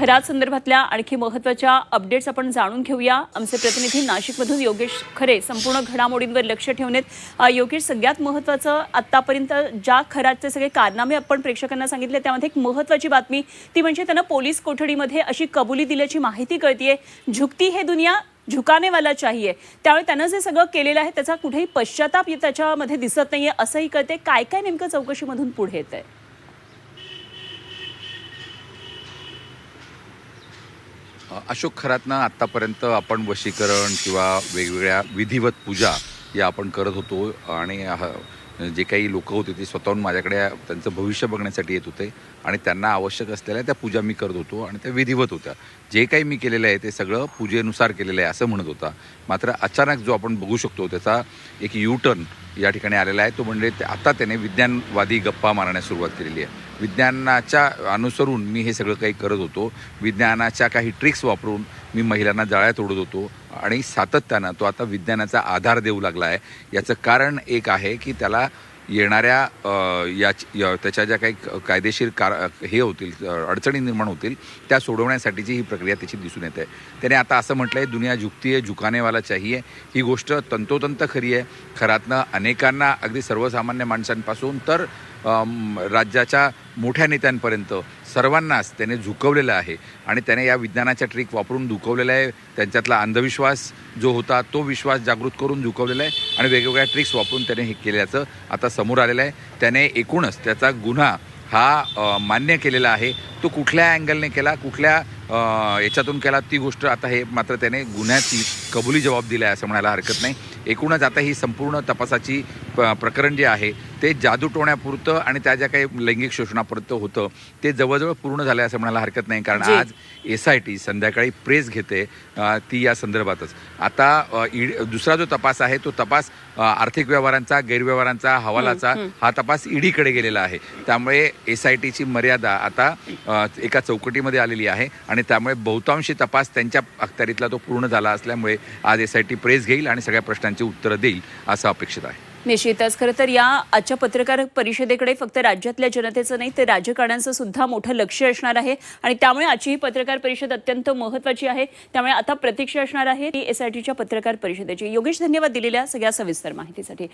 खरात संदर्भातल्या आणखी महत्त्वाच्या अपडेट्स आपण जाणून घेऊया। आमचे प्रतिनिधी नाशिकमधून योगेश खरे संपूर्ण घडामोडींवर लक्ष ठेवून आहेत। योगेश, सगळ्यात महत्त्वाचं आतापर्यंत ज्या खरातचे सगळे कारनामे आपण प्रेक्षकांना सांगितले त्यामध्ये एक महत्त्वाची बातमी ती म्हणजे त्यांना पोलीस कोठडीमध्ये अशी कबुली दिल्याची माहिती कळतीये, झुकती है दुनिया झुकाने वाला चाहिए। त्यामुळे त्यानं जे सगळं केलेलं आहे त्याचा कुठेही पश्चाताप त्याच्यामध्ये दिसत नाहीये असंही कळते। काय काय नेमकं चौकशीमधून पुढे येतंय? अशोक खरातनं आत्तापर्यंत आपण वशीकरण किंवा वेगवेगळ्या विधिवत पूजा या आपण करत होतो आणि जे काही लोक होते ते स्वतःहून माझ्याकडे त्यांचं भविष्य बघण्यासाठी येत होते आणि त्यांना आवश्यक असलेल्या त्या पूजा मी करत होतो आणि त्या विधिवत होत्या। जे काही मी केलेलं आहे ते सगळं पूजेनुसार केलेलं आहे असं म्हणत होता। मात्र अचानक जो आपण बघू शकतो त्याचा एक U-टर्न या ठिकाणी आलेला आहे, तो म्हणजे आता त्याने विज्ञानवादी गप्पा मारण्यास सुरुवात केलेली आहे। विज्ञानाच्या अनुसरून मी हे सगळं काही करत होतो, विज्ञानाच्या काही ट्रिक्स वापरून मी महिलांना जाळ्यात ओढत होतो आणि सातत्यानं तो आता विज्ञानाचा आधार देऊ लागला आहे। याचं कारण एक आहे की त्याला येणाऱ्या त्याच्या ज्या काही कायदेशीर हे होतील अडचणी निर्माण होतील त्या सोडवण्यासाठीची ही प्रक्रिया त्याची दिसून येते। त्याने आता असं म्हटलं आहे, दुनिया झुकती है झुकाने वाला चाहिए। ही गोष्ट तंतोतंत खरी आहे। खरातनं अनेकांना अगदी सर्वसामान्य माणसांपासून तर राज्याच्या मोठ्या नेत्यांपर्यंत सर्वांनाच त्याने झुकवलेलं आहे आणि त्याने या विज्ञानाच्या ट्रिक वापरून झुकवलेलं आहे। त्यांच्यातला अंधविश्वास जो होता तो विश्वास जागृत करून झुकवलेला आहे आणि वेगवेगळ्या ट्रिक्स वापरून त्याने हे केल्याचं आता समोर आलेलं आहे। त्याने एकूणच त्याचा गुन्हा हा मान्य केलेला आहे। तो कुठल्या अँगलने केला, कुठल्या याच्यातून केला ती गोष्ट आता हे मात्र त्याने गुन्ह्याची कबुली जबाब दिला आहे असं म्हणायला हरकत नाही। एकूणच आता ही संपूर्ण तपासाची प्रकरण जे आहे ते जादूटोण्यापुरतं आणि त्या ज्या काही लैंगिक शोषणापुरतं होतं ते जवळजवळ पूर्ण झालं आहे असं म्हणायला हरकत नाही, कारण आज SIT संध्याकाळी प्रेस घेते ती या संदर्भातच। आता दुसरा जो तपास आहे तो तपास आर्थिक व्यवहारांचा, गैरव्यवहारांचा, हवालाचा हा तपास ईडीकडे गेलेला आहे। त्यामुळे SITची मर्यादा आता एका चौकटीमध्ये आलेली आहे आणि त्यामुळे बहुतांशी तपास त्यांच्या अखत्यारीतला तो पूर्ण झाला असल्यामुळे आज SIT प्रेस घेईल आणि सगळ्या प्रश्नांची उत्तरं देईल असं अपेक्षित आहे। निश्चितच। खरं तर या आजच्या पत्रकार परिषदेकडे फक्त राज्यातल्या जनतेचं नाही तर राजकारण्यांचं सुद्धा मोठं लक्ष असणार आहे आणि त्यामुळे आजची ही पत्रकार परिषद अत्यंत महत्त्वाची आहे। त्यामुळे आता प्रतीक्षा असणार आहे SITच्या पत्रकार परिषदेची। योगेश, धन्यवाद दिलेल्या सगळ्या सविस्तर माहितीसाठी।